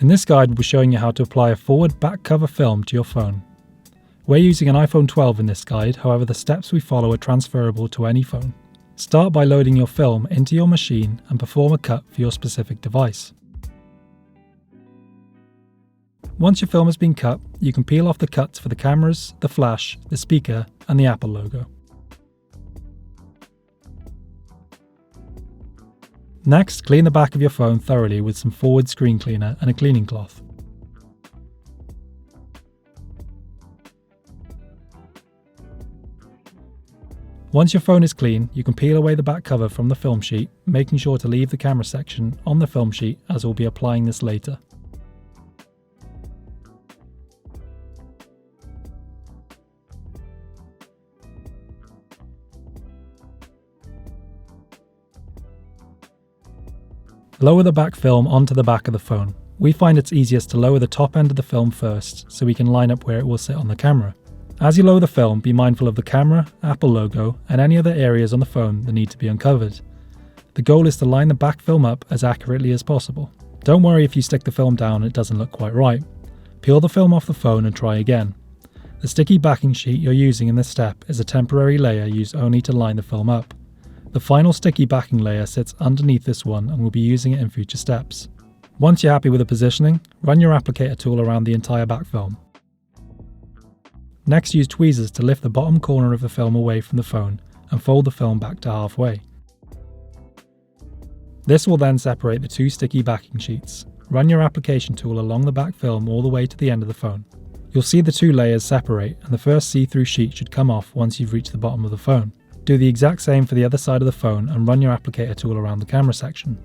In this guide, we'll be showing you how to apply a forward back cover film to your phone. We're using an iPhone 12 in this guide, however the steps we follow are transferable to any phone. Start by loading your film into your machine and perform a cut for your specific device. Once your film has been cut, you can peel off the cuts for the cameras, the flash, the speaker, and the Apple logo. Next, clean the back of your phone thoroughly with some forward screen cleaner and a cleaning cloth. Once your phone is clean, you can peel away the back cover from the film sheet, making sure to leave the camera section on the film sheet as we'll be applying this later. Lower the back film onto the back of the phone. We find it's easiest to lower the top end of the film first so we can line up where it will sit on the camera. As you lower the film, be mindful of the camera, Apple logo, and any other areas on the phone that need to be uncovered. The goal is to line the back film up as accurately as possible. Don't worry if you stick the film down and it doesn't look quite right. Peel the film off the phone and try again. The sticky backing sheet you're using in this step is a temporary layer used only to line the film up. The final sticky backing layer sits underneath this one and we'll be using it in future steps. Once you're happy with the positioning, run your applicator tool around the entire back film. Next, use tweezers to lift the bottom corner of the film away from the phone and fold the film back to halfway. This will then separate the two sticky backing sheets. Run your application tool along the back film all the way to the end of the phone. You'll see the two layers separate and the first see-through sheet should come off once you've reached the bottom of the phone. Do the exact same for the other side of the phone and run your applicator tool around the camera section.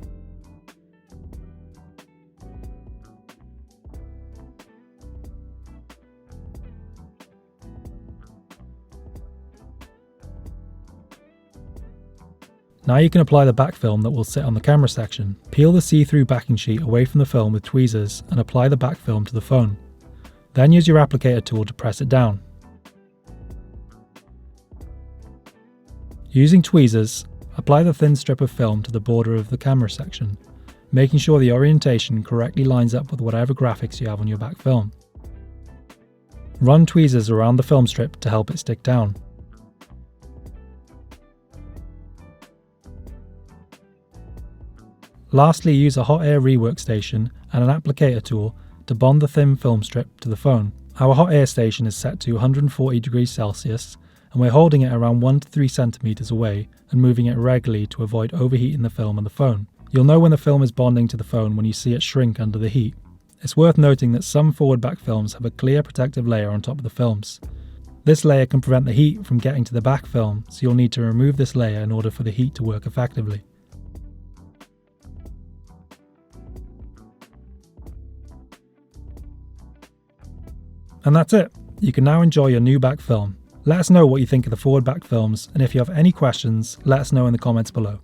Now you can apply the back film that will sit on the camera section. Peel the see-through backing sheet away from the film with tweezers and apply the back film to the phone. Then use your applicator tool to press it down. Using tweezers, apply the thin strip of film to the border of the camera section, making sure the orientation correctly lines up with whatever graphics you have on your back film. Run tweezers around the film strip to help it stick down. Lastly, use a hot air rework station and an applicator tool to bond the thin film strip to the phone. Our hot air station is set to 140 degrees Celsius and we're holding it around 1 to 3 centimeters away and moving it regularly to avoid overheating the film on the phone. You'll know when the film is bonding to the phone when you see it shrink under the heat. It's worth noting that some forward back films have a clear protective layer on top of the films. This layer can prevent the heat from getting to the back film, so you'll need to remove this layer in order for the heat to work effectively. And that's it. You can now enjoy your new back film. Let us know what you think of the forward back films, and if you have any questions, let us know in the comments below.